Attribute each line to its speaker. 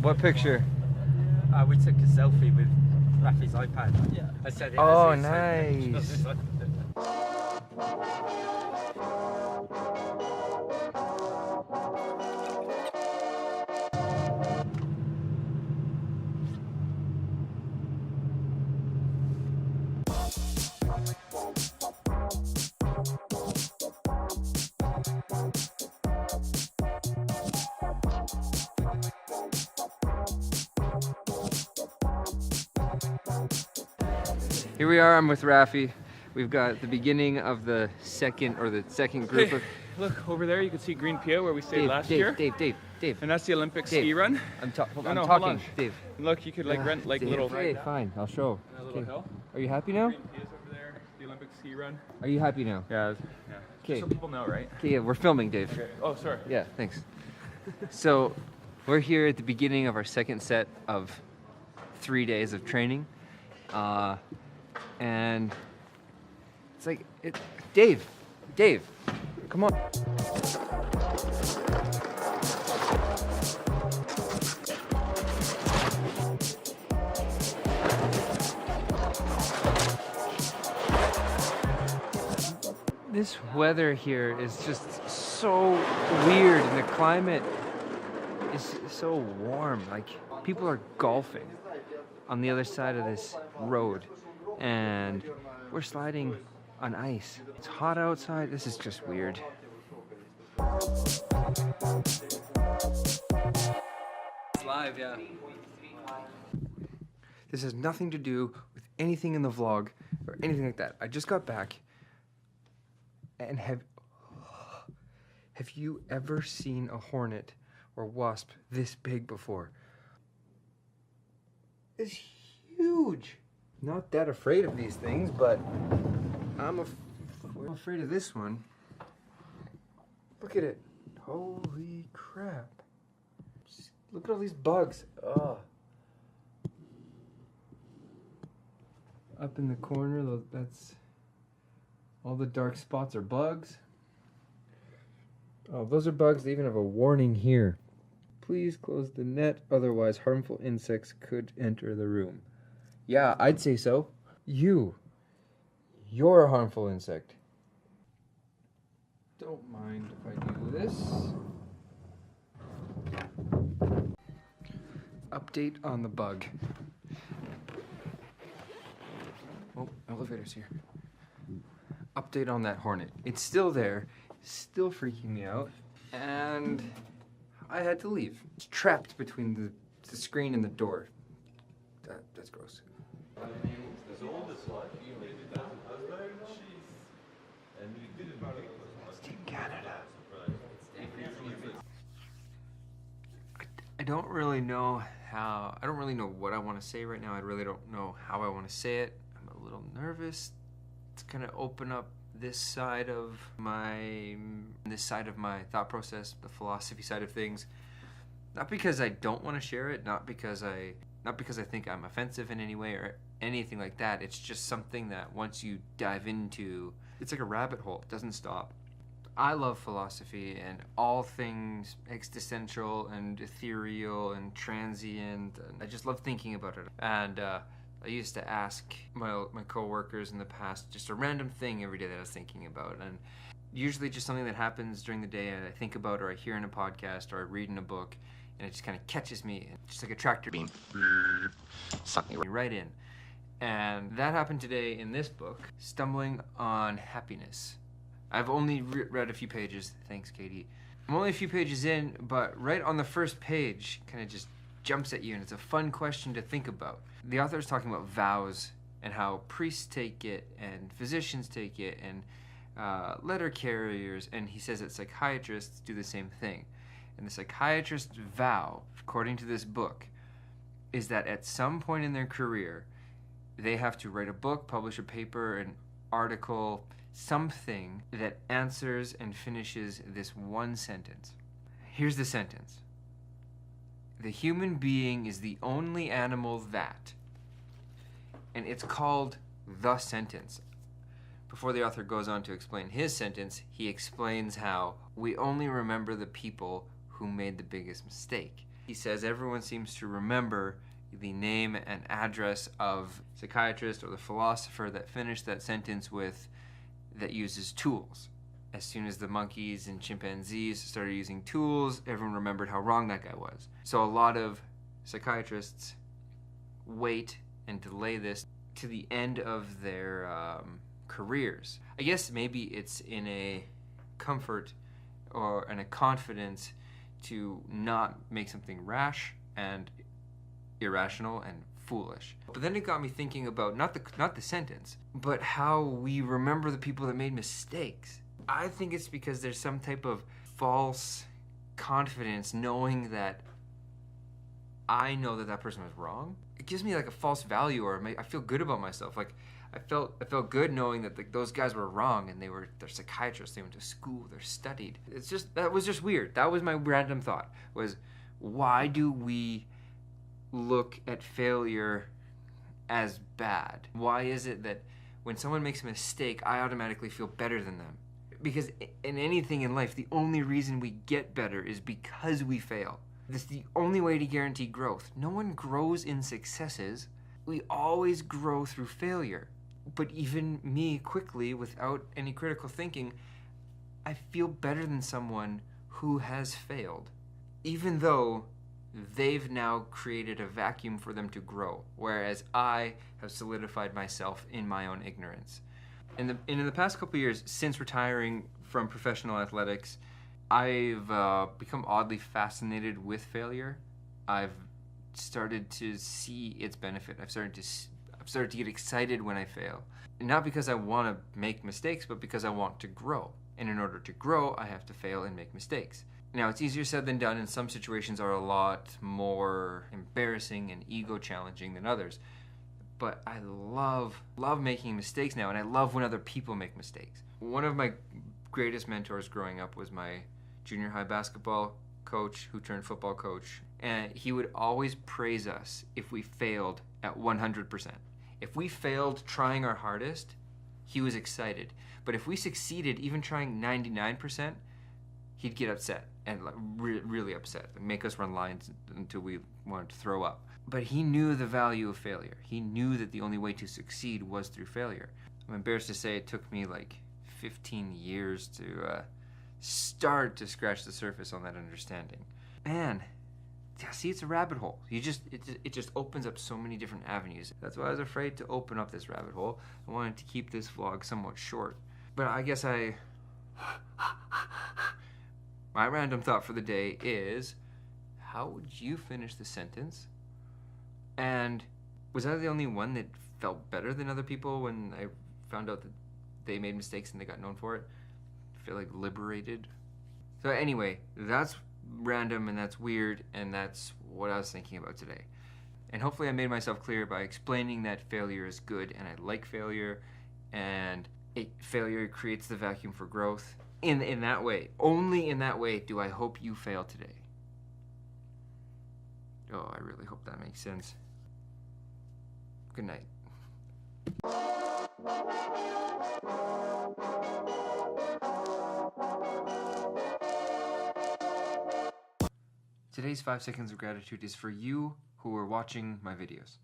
Speaker 1: What picture?
Speaker 2: We took a selfie with Rafi's iPad. Yeah. I said it.
Speaker 1: Oh, nice. Here we are, I'm with Rafi. We've got the beginning of the second group of...
Speaker 3: Look, over there you can see Green Pia where we stayed last year.
Speaker 1: Dave.
Speaker 3: And that's the Olympic ski run.
Speaker 1: I'm
Speaker 3: hold
Speaker 1: talking,
Speaker 3: on.
Speaker 1: Dave.
Speaker 3: Look, you could like rent like
Speaker 1: Dave,
Speaker 3: little...
Speaker 1: Okay, fine, I'll show.
Speaker 3: A little hill.
Speaker 1: Are you happy now?
Speaker 3: Green Pia's over there, the Olympic ski run.
Speaker 1: Are you happy now?
Speaker 3: Yeah.
Speaker 1: Okay.
Speaker 3: So people know, right?
Speaker 1: Okay, yeah, we're filming, Dave.
Speaker 3: Okay. Oh, sorry.
Speaker 1: Yeah, thanks. So, we're here at the beginning of our second set of 3 days of training. And it's like, Dave, come on. This weather here is just so weird, and the climate is so warm. Like, people are golfing on the other side of this road, and we're sliding on ice. It's hot outside. This is just weird. It's live, yeah. This has nothing to do with anything in the vlog or anything like that. I just got back. And have you ever seen a hornet or wasp this big before? It's huge. Not that afraid of these things, but I'm afraid of this one. Look at it. Holy crap. Just look at all these bugs. Ugh. Up in the corner, that's... all the dark spots are bugs. Oh, those are bugs. They even have a warning here. Please close the net, otherwise harmful insects could enter the room. Yeah, I'd say so. You're a harmful insect. Don't mind if I do this. Update on the bug. Oh, elevator's here. Update on that hornet. It's still there, still freaking me out, and I had to leave. It's trapped between the screen and the door. That's gross. It's Team Canada. I don't really know what I want to say right now. I really don't know how I want to say it. I'm a little nervous to kind of open up this side of my thought process, the philosophy side of things. Not because I don't want to share it, not because I think I'm offensive in any way or anything like that. It's just something that once you dive into, it's like a rabbit hole. It doesn't stop. I love philosophy and all things existential and ethereal and transient, and I just love thinking about it. And I used to ask my coworkers in the past just a random thing every day that I was thinking about, and usually just something that happens during the day and I think about, or I hear in a podcast, or I read in a book, and it just kind of catches me, just like a tractor beam, sucking me right in. And that happened today in this book, Stumbling on Happiness. I've only read a few pages, thanks Katie. I'm only a few pages in, but right on the first page, kind of just jumps at you, and it's a fun question to think about. The author is talking about vows and how priests take it and physicians take it and letter carriers, and he says that psychiatrists do the same thing. And the psychiatrist's vow, according to this book, is that at some point in their career, they have to write a book, publish a paper, an article, something that answers and finishes this one sentence. Here's the sentence. The human being is the only animal that, and it's called the sentence. Before the author goes on to explain his sentence, he explains how we only remember the people who made the biggest mistake. He says everyone seems to remember the name and address of the psychiatrist or the philosopher that finished that sentence with, that uses tools. As soon as the monkeys and chimpanzees started using tools, everyone remembered how wrong that guy was. So a lot of psychiatrists wait and delay this to the end of their careers. I guess maybe it's in a comfort or in a confidence to not make something rash and irrational and foolish. But then it got me thinking about not the sentence, but how we remember the people that made mistakes. I think it's because there's some type of false confidence knowing that I know that that person was wrong. It gives me like a false value, or I feel good about myself. Like I felt good knowing that those guys were wrong, and they're psychiatrists. They went to school. They're studied. That was just weird. That was my random thought. Was why do we look at failure as bad? Why is it that when someone makes a mistake, I automatically feel better than them? Because in anything in life, the only reason we get better is because we fail. This is the only way to guarantee growth. No one grows in successes. We always grow through failure. But even me, quickly, without any critical thinking, I feel better than someone who has failed, even though they've now created a vacuum for them to grow, whereas I have solidified myself in my own ignorance. In the past couple of years, since retiring from professional athletics, I've become oddly fascinated with failure. I've started to see its benefit. I've started to get excited when I fail. Not because I want to make mistakes, but because I want to grow. And in order to grow, I have to fail and make mistakes. Now, it's easier said than done, and some situations are a lot more embarrassing and ego challenging than others. But I love making mistakes now, and I love when other people make mistakes. One of my greatest mentors growing up was my junior high basketball coach, who turned football coach. And he would always praise us if we failed at 100%. If we failed trying our hardest, he was excited. But if we succeeded even trying 99%, he'd get upset, and really upset, and make us run lines until we wanted to throw up. But he knew the value of failure. He knew that the only way to succeed was through failure. I'm embarrassed to say it took me like 15 years to start to scratch the surface on that understanding. Man, yeah, see, it's a rabbit hole. It just opens up so many different avenues. That's why I was afraid to open up this rabbit hole. I wanted to keep this vlog somewhat short. But I guess my random thought for the day is, how would you finish the sentence? And was I the only one that felt better than other people when I found out that they made mistakes and they got known for it? I feel like liberated. So anyway, that's random and that's weird, and that's what I was thinking about today. And hopefully I made myself clear by explaining that failure is good, and I like failure, and failure creates the vacuum for growth. In that way, only in that way do I hope you fail today. Oh, I really hope that makes sense. Good night. Today's 5 seconds of gratitude is for you who are watching my videos.